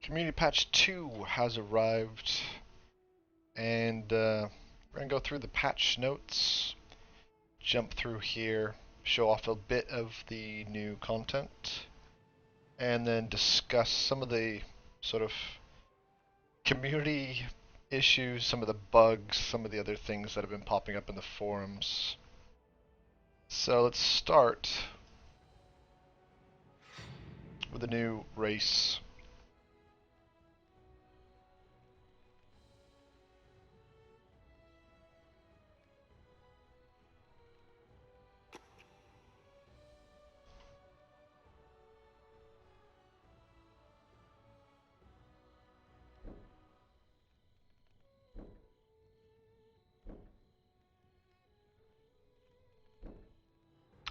Community Patch 2 has arrived, and we're going to go through the patch notes, jump through here, show off a bit of the new content, and then discuss some of the sort of community issues, some of the bugs, some of the other things that have been popping up in the forums. So let's start with the new race.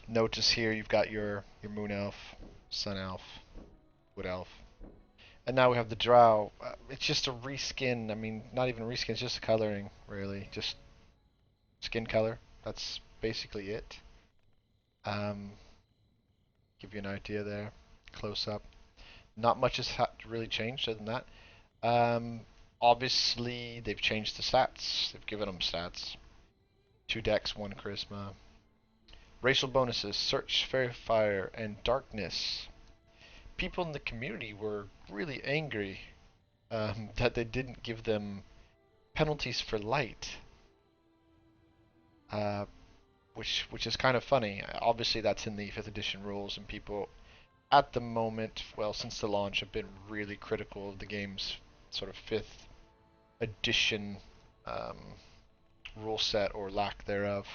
Notice here you've got your Moon Elf, Sun Elf, Wood Elf. And now we have the Drow. It's just a reskin. I mean, not even a reskin. It's just a coloring, really. Just skin color. That's basically it. Um, give you an idea there, close up. Not much has really changed other than that. Um, Obviously, they've changed the stats. They've given them stats. 2 dex, 1 charisma. Racial bonuses: Search, Fair Fire, and Darkness. People in the community were really angry that they didn't give them penalties for light. Uh, which is kind of funny. Obviously, that's in the 5th edition rules, and people at the moment, well, since the launch, have been really critical of the game's sort of 5th edition um, rule set or lack thereof.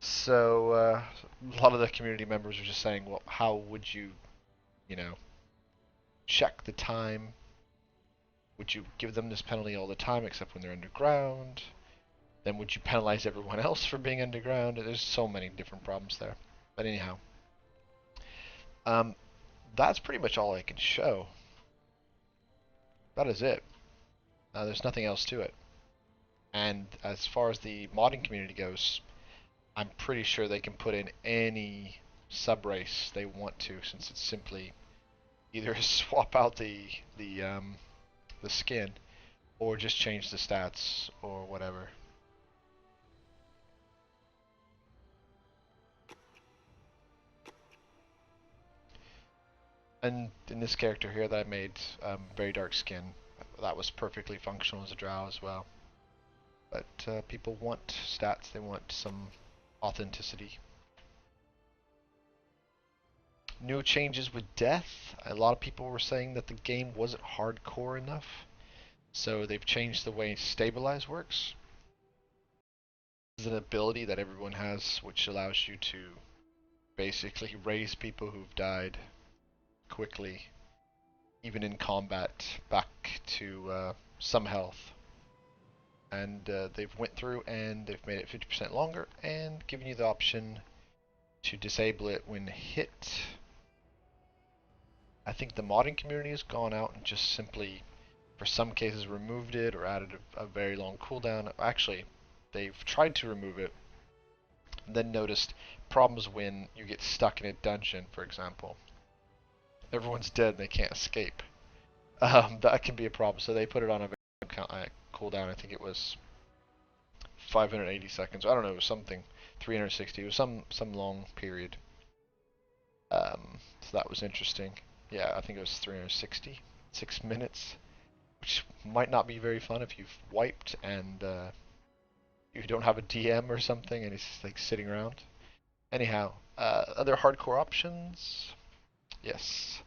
So a lot of the community members are just saying, well, how would you, you know, check the time? Would you give them this penalty all the time except when they're underground? Then would you penalize everyone else for being underground? There's so many different problems there. But anyhow, um, that's pretty much all I can show. That is it. There's nothing else to it. And as far as the modding community goes, I'm pretty sure they can put in any sub-race they want to, since it's simply either swap out the skin or just change the stats or whatever. And in this character here that I made, very dark skin, that was perfectly functional as a drow as well. But people want stats, they want some authenticity. New changes with death. A lot of people were saying that the game wasn't hardcore enough, so they've changed the way stabilize works. This is an ability that everyone has, which allows you to basically raise people who've died quickly, even in combat, back to some health. And they've went through and they've made it 50% longer and given you the option to disable it when hit. I think the modding community has gone out and just simply, for some cases, removed it or added a very long cooldown. Actually, they've tried to remove it, and then noticed problems when you get stuck in a dungeon, for example. Everyone's dead and they can't escape. That can be a problem, so they put it on a cooldown. I think it was 580 seconds. I don't know, it was something 360. It was some long period. So that was interesting. Yeah, I think it was 360, 6 minutes, which might not be very fun if you've wiped and you don't have a DM or something and it's like sitting around. Anyhow, other hardcore options. Yes.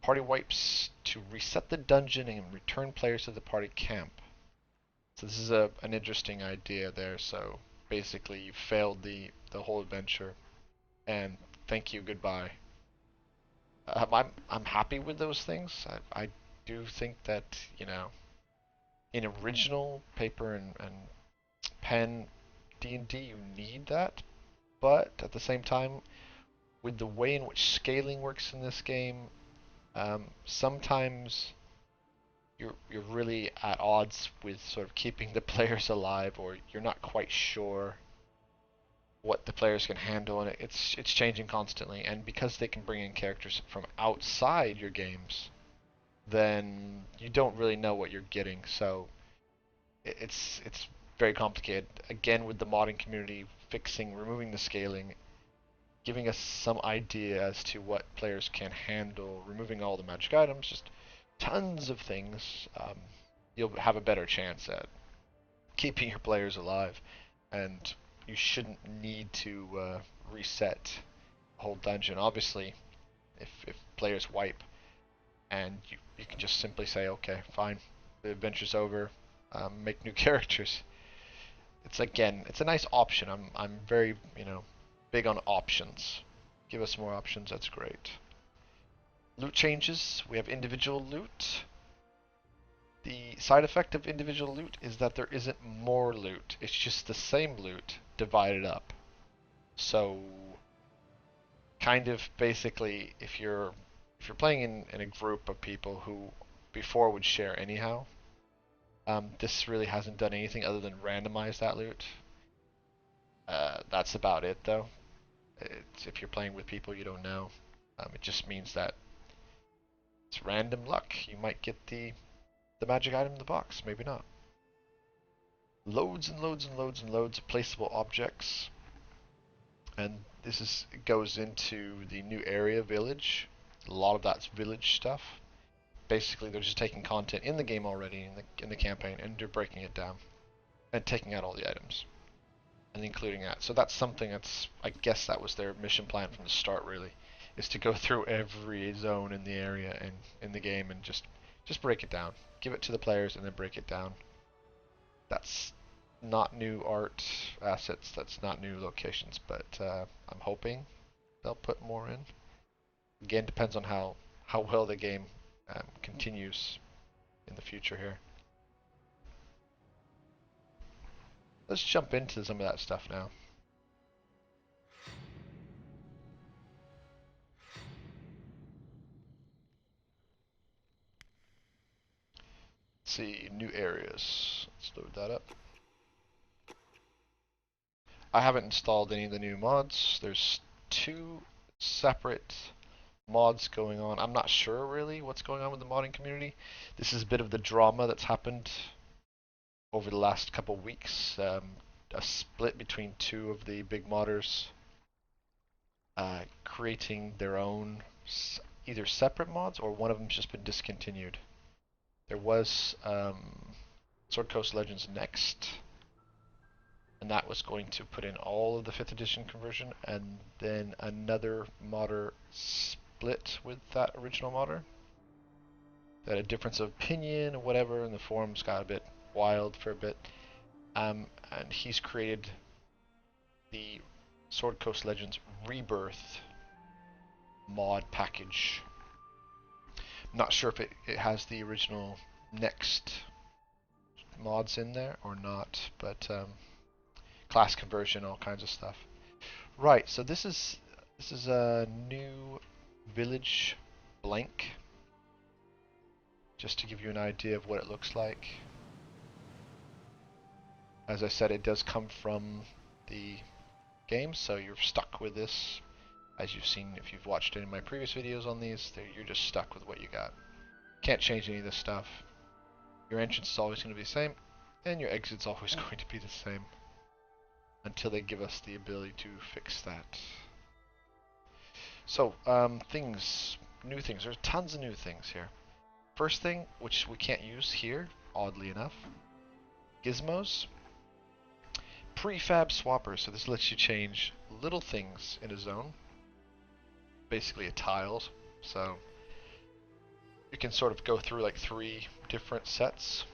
Party wipes to reset the dungeon and return players to the party camp. So this is an interesting idea there. So basically, you failed the whole adventure, and thank you, goodbye. I'm happy with those things. I do think that, in original paper and pen D&D you need that, but at the same time, with the way in which scaling works in this game, sometimes you're really at odds with sort of keeping the players alive, or you're not quite sure what the players can handle, and it's changing constantly. And because they can bring in characters from outside your games, then you don't really know what you're getting. So it's very complicated. Again, with the modding community fixing, removing the scaling, giving us some idea as to what players can handle, removing all the magic items, just tons of things. You'll have a better chance at keeping your players alive, and you shouldn't need to reset the whole dungeon. Obviously, if players wipe, and you can just simply say, okay, fine, the adventure's over, make new characters. It's a nice option. I'm very, big on options. Give us more options, that's great. Loot changes, we have individual loot. The side effect of individual loot is that there isn't more loot. It's just the same loot divided up. So kind of basically if you're playing in a group of people who before would share anyhow, this really hasn't done anything other than randomize that loot. That's about it though. If you're playing with people you don't know, it just means that it's random luck. You might get the magic item in the box, maybe not. Loads and loads and loads and loads of placeable objects. And goes into the new area village. A lot of that's village stuff. Basically, they're just taking content in the game already in the campaign, and they're breaking it down and taking out all the items and including that. So that's something I guess that was their mission plan from the start, really, is to go through every zone in the area and in the game and just break it down, give it to the players, and then break it down. That's not new art assets, that's not new locations, but I'm hoping they'll put more in. Again, depends on how well the game continues in the future here. Let's jump into some of that stuff now. Let's see, new areas. Let's load that up. I haven't installed any of the new mods. There's 2 separate mods going on. I'm not sure really what's going on with the modding community. This is a bit of the drama that's happened over the last couple weeks. A split between 2 of the big modders creating their own either separate mods or one of them's just been discontinued. There was Sword Coast Legends Next, and that was going to put in all of the 5th edition conversion, and then another modder split with that original modder. They had a difference of opinion or whatever, and the forums got a bit wild for a bit. And he's created the Sword Coast Legends Rebirth mod package. Not sure if it has the original Next mods in there or not, but class conversion, all kinds of stuff. Right, so this is a new village blank, just to give you an idea of what it looks like. As I said, it does come from the game, so you're stuck with this. As you've seen if you've watched any of my previous videos on these, you're just stuck with what you got. Can't change any of this stuff. Your entrance is always going to be the same, and your exit's always going to be the same until they give us the ability to fix that. So, new things. There's tons of new things here. First thing, which we can't use here, oddly enough, gizmos. Prefab swappers. So this lets you change little things in a zone. Basically a tile. So you can sort of go through like 3 different sets.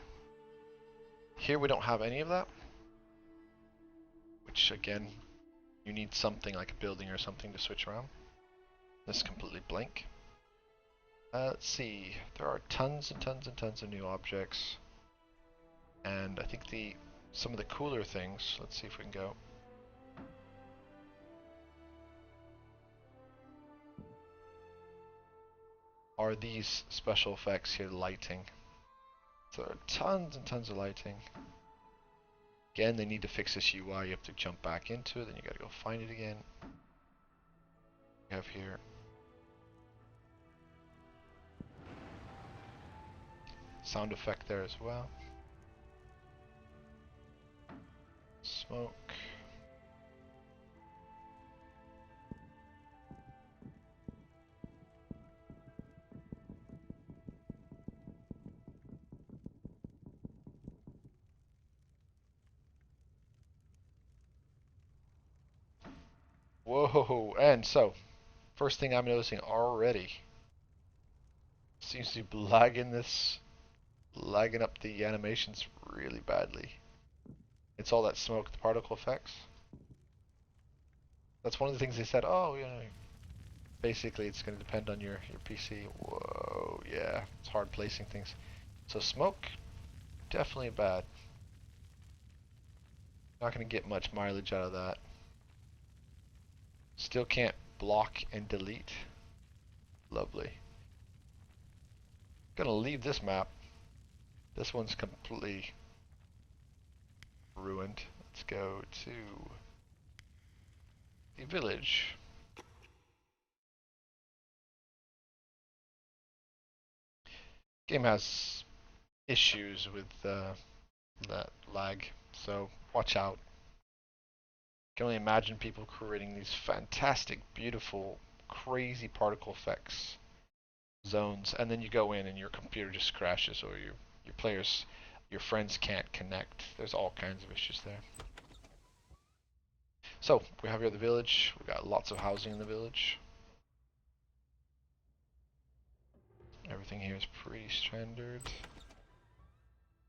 Here we don't have any of that, which again, you need something like a building or something to switch around. This is completely blank. Let's see, there are tons and tons and tons of new objects, and I think some of the cooler things, let's see if we can go. Are these special effects here, lighting. So there are tons and tons of lighting. Again, they need to fix this UI. You have to jump back into it, then you gotta go find it again. We have here sound effect there as well. Smoke. Whoa, and so, first thing I'm noticing already, seems to be lagging up the animations really badly. It's all that smoke, the particle effects. That's one of the things they said, oh, you know, basically it's going to depend on your PC. Whoa, yeah, it's hard placing things. So smoke, definitely bad. Not going to get much mileage out of that. Still can't block and delete. Lovely. Gonna leave this map. This one's completely ruined. Let's go to the village. Game has issues with that lag, so watch out. Can only imagine people creating these fantastic, beautiful, crazy particle effects zones, and then you go in and your computer just crashes, or your players, your friends can't connect. There's all kinds of issues there. So we have here the village. We got lots of housing in the village. Everything here is pretty standard.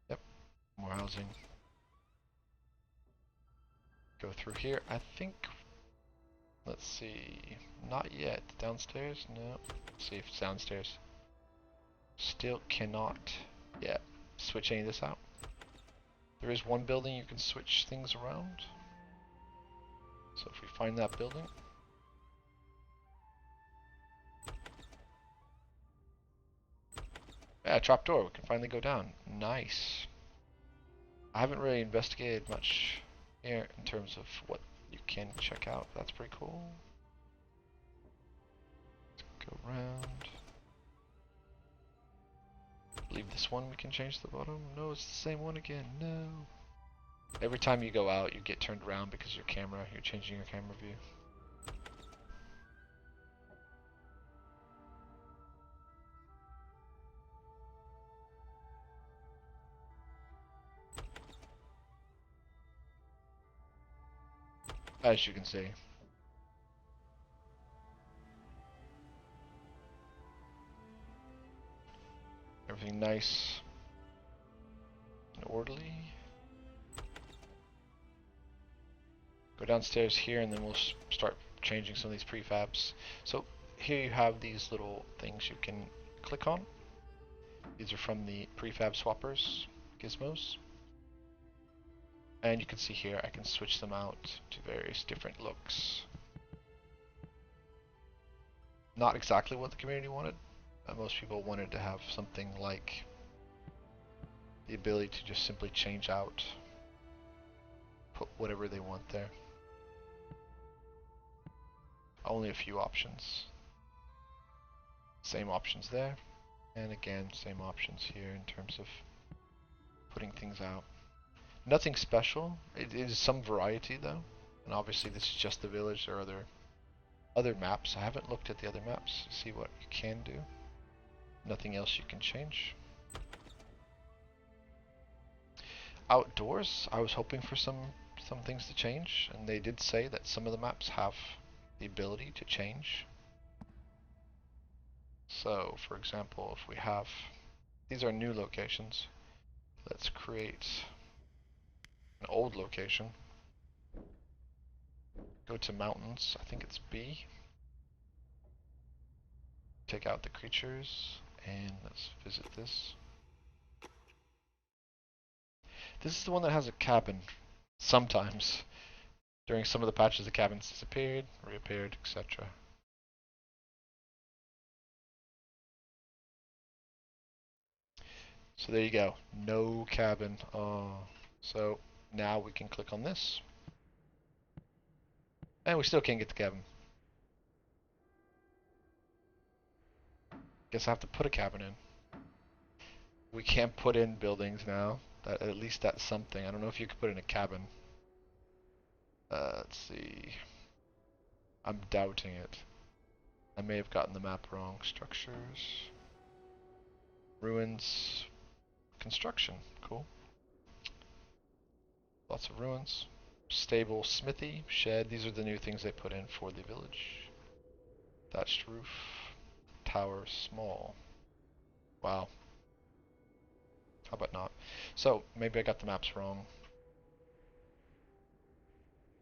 Yep, more housing. Go through here. I think. Let's see. Not yet. Downstairs? No. Let's see if it's downstairs. Still cannot yet switch any of this out. There is one building you can switch things around. So if we find that building. Yeah, trapdoor. We can finally go down. Nice. I haven't really investigated much here in terms of what you can check out. That's pretty cool. Let's go around. Leave this one, we can change the bottom. No, it's the same one again. No. Every time you go out, you get turned around because you're changing your camera view. As you can see. Everything nice and orderly. Go downstairs here and then we'll start changing some of these prefabs. So here you have these little things you can click on. These are from the prefab swappers gizmos. And you can see here I can switch them out to various different looks. Not exactly what the community wanted. Most people wanted to have something like the ability to just simply change out, put whatever they want there. Only a few options. Same options there, and again same options here in terms of putting things out. Nothing special. It is some variety though, and obviously this is just the village. There are other maps. I haven't looked at the other maps to see what you can do. Nothing else you can change. Outdoors, I was hoping for some things to change, and they did say that some of the maps have the ability to change. So, for example, if we have, these are new locations. Let's create an old location. Go to mountains, I think it's B. Take out the creatures, and let's visit this. This is the one that has a cabin. Sometimes. During some of the patches the cabins disappeared, reappeared, etc. So there you go. No cabin. Oh. So now we can click on this. And we still can't get the cabin. Guess I have to put a cabin in. We can't put in buildings now. That at least that's something. I don't know if you could put in a cabin. Let's see. I'm doubting it. I may have gotten the map wrong. Structures, ruins, construction. Cool. Lots of ruins. Stable, smithy, shed. These are the new things they put in for the village. Thatched roof. Tower, small. Wow. How about not? So, maybe I got the maps wrong.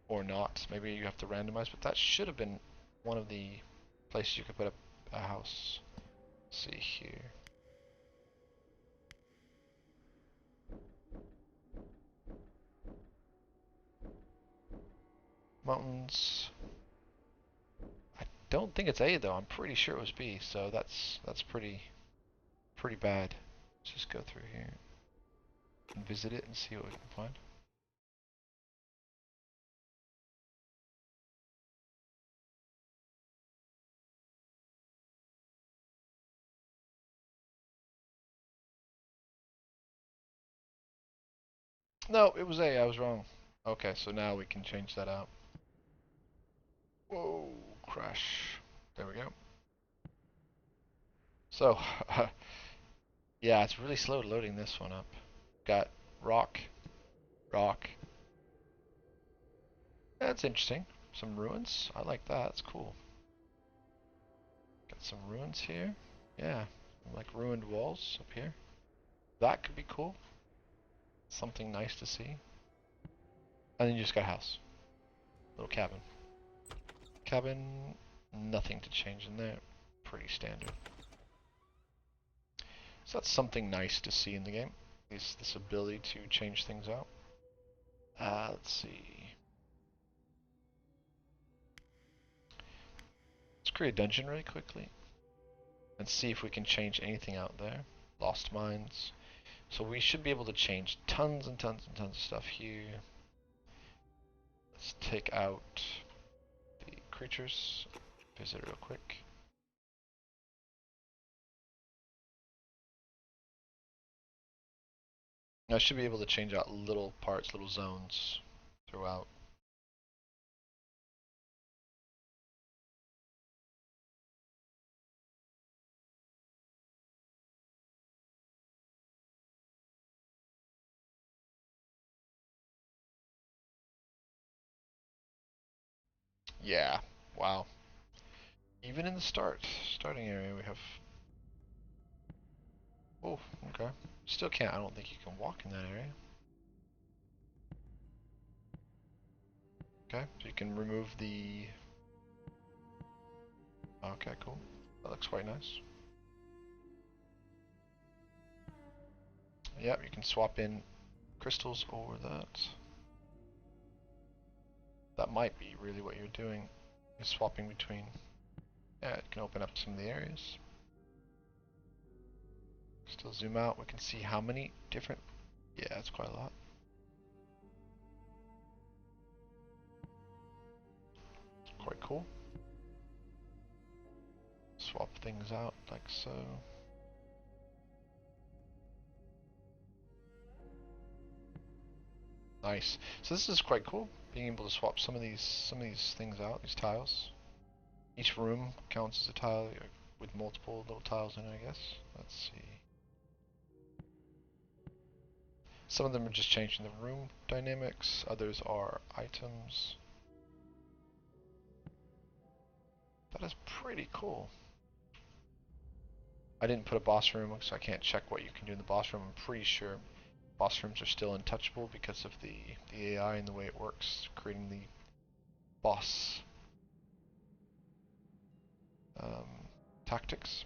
Or not. Maybe you have to randomize, but that should have been one of the places you could put up a house. Let's see here. Mountains. I don't think it's A though. I'm pretty sure it was B. So that's pretty bad. Let's just go through here and visit it and see what we can find. No, it was A. I was wrong. Okay, so now we can change that out. Whoa, crash. There we go. So, yeah, it's really slow loading this one up. Got rock, rock. That's interesting. Some ruins. I like that. It's cool. Got some ruins here. Yeah, like ruined walls up here. That could be cool. Something nice to see. And then you just got a house. Little cabin. Cabin, nothing to change in there. Pretty standard. So that's something nice to see in the game. Is this ability to change things out. Let's see. Let's create a dungeon really quickly. And see if we can change anything out there. Lost mines. So we should be able to change tons and tons and tons of stuff here. Let's take out the creatures. Visit real quick. I should be able to change out little parts, little zones throughout. Yeah, wow. Even in the starting area we have... Oh, okay. Still can't, I don't think you can walk in that area. Okay, so you can remove the... Okay, cool. That looks quite nice. Yep, you can swap in crystals over that. That might be really what you're doing, is swapping between... Yeah, it can open up some of the areas. Still zoom out, we can see how many different... Yeah, that's quite a lot. Quite cool. Swap things out like so. Nice. So this is quite cool, being able to swap some of these things out, these tiles. Each room counts as a tile with multiple little tiles in it, I guess. Let's see. Some of them are just changing the room dynamics, others are items. That is pretty cool. I didn't put a boss room, so I can't check what you can do in the boss room. I'm pretty sure boss rooms are still untouchable because of the AI and the way it works, creating the boss tactics.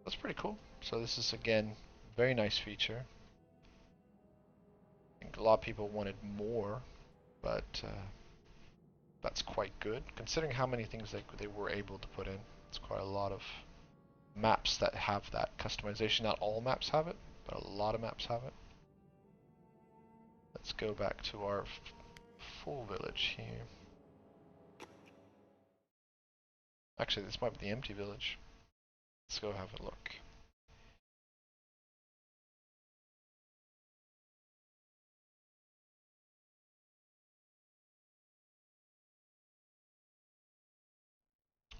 That's pretty cool. So this is, again, very nice feature. I think a lot of people wanted more, but that's quite good. Considering how many things they were able to put in, it's quite a lot of maps that have that customization. Not all maps have it, but a lot of maps have it. Let's go back to our full village here. Actually, this might be the empty village. Let's go have a look.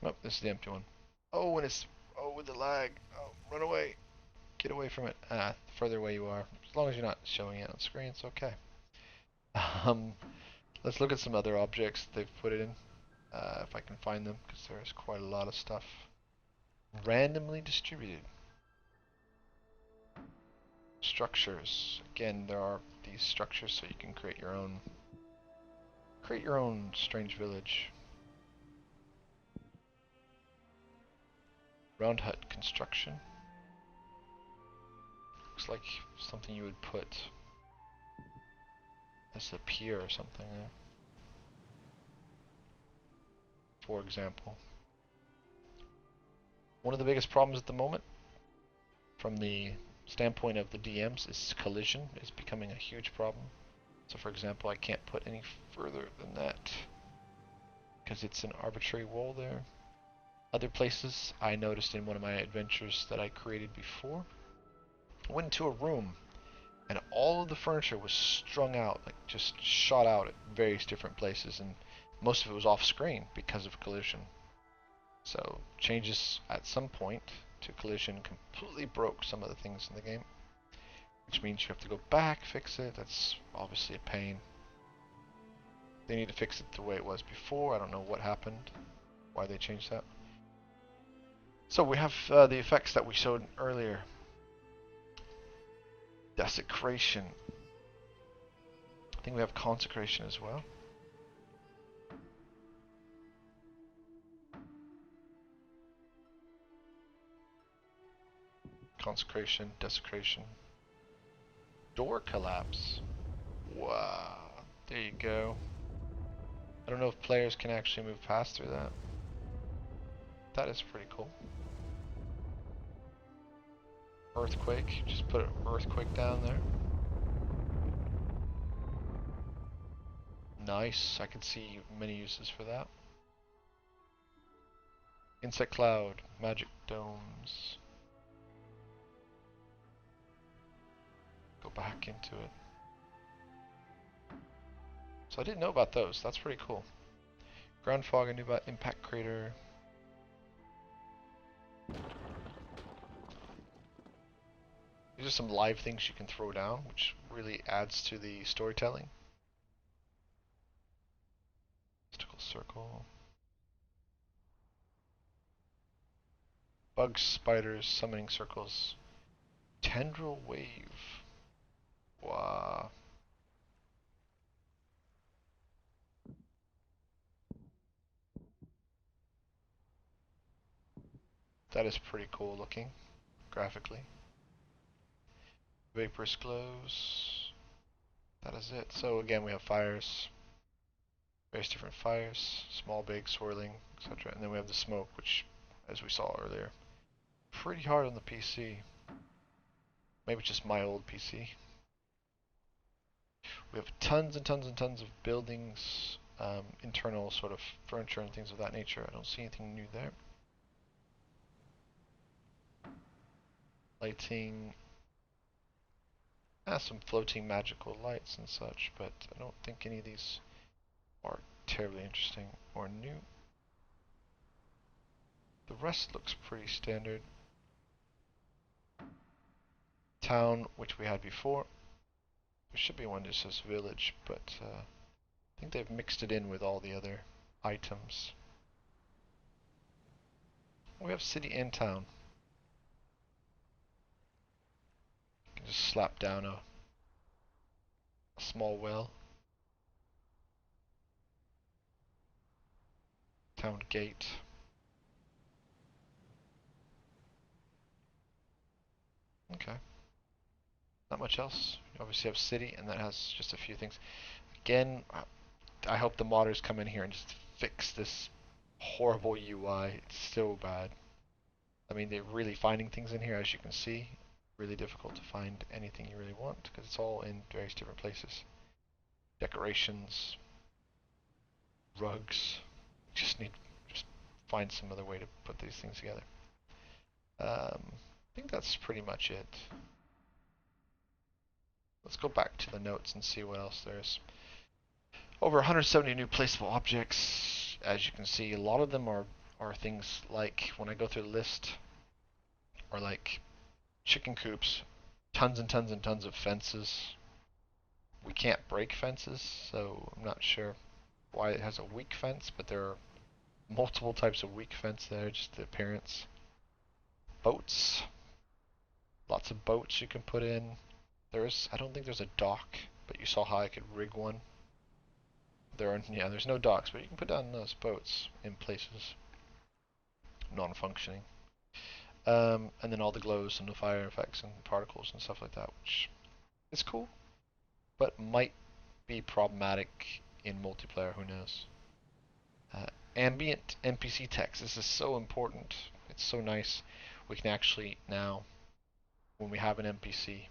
Oh, this is the empty one. Oh, and it's, oh, with the lag. Oh, run away. Get away from it. Ah, the further away you are. As long as you're not showing it on screen, it's okay. Um, let's look at some other objects they've put it in. If I can find them, because there's quite a lot of stuff. Randomly distributed. Structures. Again, there are these structures so you can create your own strange village. Round hut construction. Looks like something you would put as a pier or something there. For example. One of the biggest problems at the moment, from the standpoint of the DMs, is collision is becoming a huge problem. So for example, I can't put any further than that because it's an arbitrary wall there. Other places I noticed in one of my adventures that I created before, I went into a room and all of the furniture was strung out, like just shot out at various different places, and most of it was off screen because of collision. So changes at some point to collision completely broke some of the things in the game, which means you have to go back, fix it. That's obviously a pain. They need to fix it the way it was before. I don't know what happened, why they changed that. So we have the effects that we showed earlier. Desecration. I think we have consecration as well. Consecration, desecration. Door collapse. Wow. There you go. I don't know if players can actually move past through that. That is pretty cool. Earthquake. Just put an earthquake down there. Nice. I can see many uses for that. Insect cloud. Magic domes. Go back into it. So I didn't know about those. That's pretty cool. Ground fog, I knew about impact crater. These are some live things you can throw down, which really adds to the storytelling. Mystical circle. Bugs, spiders, summoning circles. Tendril wave. Wow. That is pretty cool looking, graphically. Vaporous glows. That is it. So again, we have fires. Various different fires. Small, big, swirling, etc. And then we have the smoke, which, as we saw earlier, pretty hard on the PC. Maybe just my old PC. We have tons and tons and tons of buildings, internal sort of furniture and things of that nature. I don't see anything new there. Lighting. Some floating magical lights and such, but I don't think any of these are terribly interesting or new. The rest looks pretty standard. Town, which we had before. There should be one that says village, but I think they've mixed it in with all the other items. We have city and town. You can just slap down a small well. Town gate. Okay. Not much else. You obviously have city, and that has just a few things. Again, I hope the modders come in here and just fix this horrible UI. It's so bad. I mean, they're really finding things in here, as you can see. Really difficult to find anything you really want, because it's all in various different places. Decorations, rugs. Just need just find some other way to put these things together. I think that's pretty much it. Let's go back to the notes and see what else there is. Over 170 new placeable objects. As you can see, a lot of them are are things like when I go through the list, or like chicken coops, tons and tons and tons of fences. We can't break fences, so I'm not sure why it has a weak fence, but there are multiple types of weak fence there, just the appearance. Boats. Lots of boats you can put in. I don't think there's a dock, but you saw how I could rig one. There's no docks, but you can put down those boats in places non-functioning. And then all the glows and the fire effects and particles and stuff like that, which is cool, but might be problematic in multiplayer, who knows. Uh, Ambient NPC text, this is so important. It's so nice. We can actually now, when we have an NPC,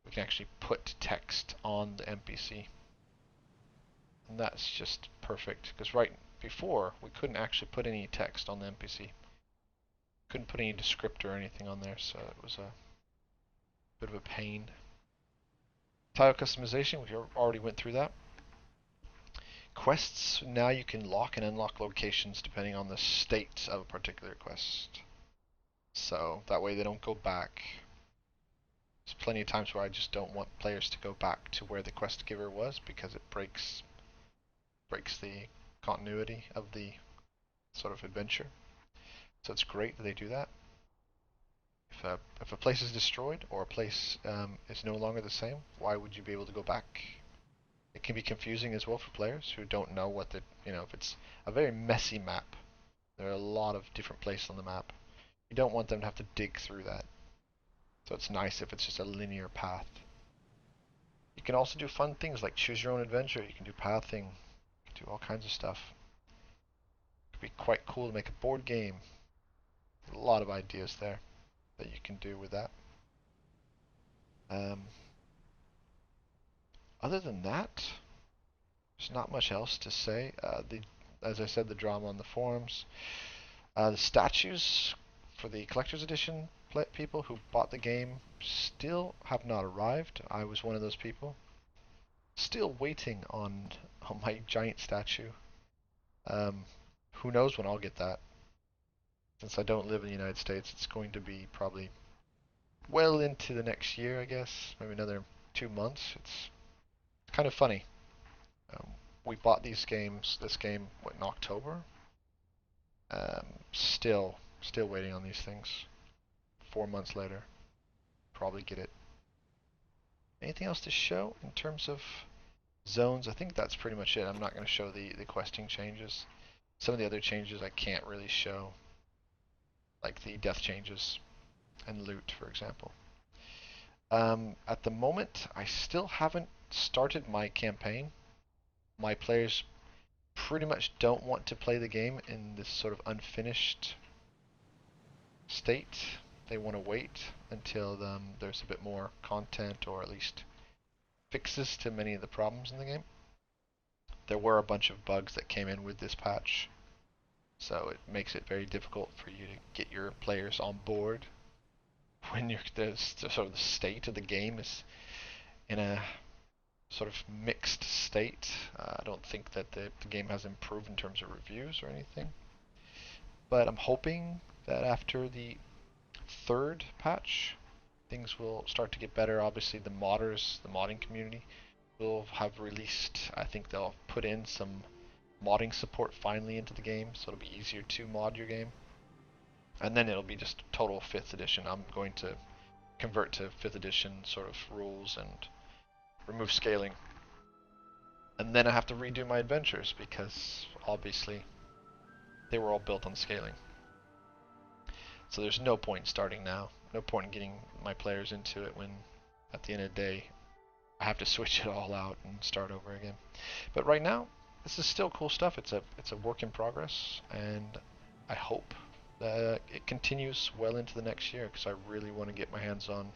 we can actually put text on the NPC. And that's just perfect, because right before, we couldn't actually put any text on the NPC. Couldn't put any descriptor or anything on there, so it was a bit of a pain. Tile customization, we already went through that. Quests, now you can lock and unlock locations depending on the state of a particular quest. So that way they don't go back. There's plenty of times where I just don't want players to go back to where the quest giver was because it breaks the continuity of the sort of adventure. So it's great that they do that. If a place is destroyed or a place is no longer the same, why would you be able to go back? It can be confusing as well for players who don't know what if it's a very messy map. There are a lot of different places on the map. You don't want them to have to dig through that. So it's nice if it's just a linear path. You can also do fun things like choose your own adventure. You can do pathing. You can do all kinds of stuff. It could be quite cool to make a board game. A lot of ideas there that you can do with that. Other than that, there's not much else to say. As I said, the drama on the forums. The statues for the collector's edition people who bought the game still have not arrived. I was one of those people. Still waiting on my giant statue. Who knows when I'll get that. Since I don't live in the United States, it's going to be probably well into the next year, I guess. Maybe another 2 months. It's kind of funny. We bought this game, in October? Still waiting on these things. 4 months later, probably get it. Anything else to show in terms of zones? I think that's pretty much it. I'm not going to show the questing changes. Some of the other changes I can't really show, like the death changes and loot, for example. At the moment, I still haven't started my campaign. My players pretty much don't want to play the game in this sort of unfinished state. They want to wait until there's a bit more content, or at least fixes to many of the problems in the game. There were a bunch of bugs that came in with this patch, so it makes it very difficult for you to get your players on board when the sort of the state of the game is in a sort of mixed state. I don't think that the game has improved in terms of reviews or anything, but I'm hoping that after the third patch, things will start to get better. Obviously, the modders, the modding community, will have released, I think they'll put in some modding support finally into the game, so it'll be easier to mod your game. And then it'll be just total 5th edition. I'm going to convert to 5th edition sort of rules and remove scaling. And then I have to redo my adventures because obviously they were all built on scaling. So there's no point starting now. No point in getting my players into it when at the end of the day I have to switch it all out and start over again. But right now, this is still cool stuff. It's a work in progress, and I hope that it continues well into the next year, because I really want to get my hands on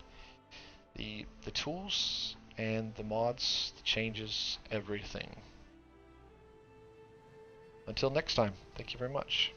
the tools and the mods, the changes, everything. Until next time, thank you very much.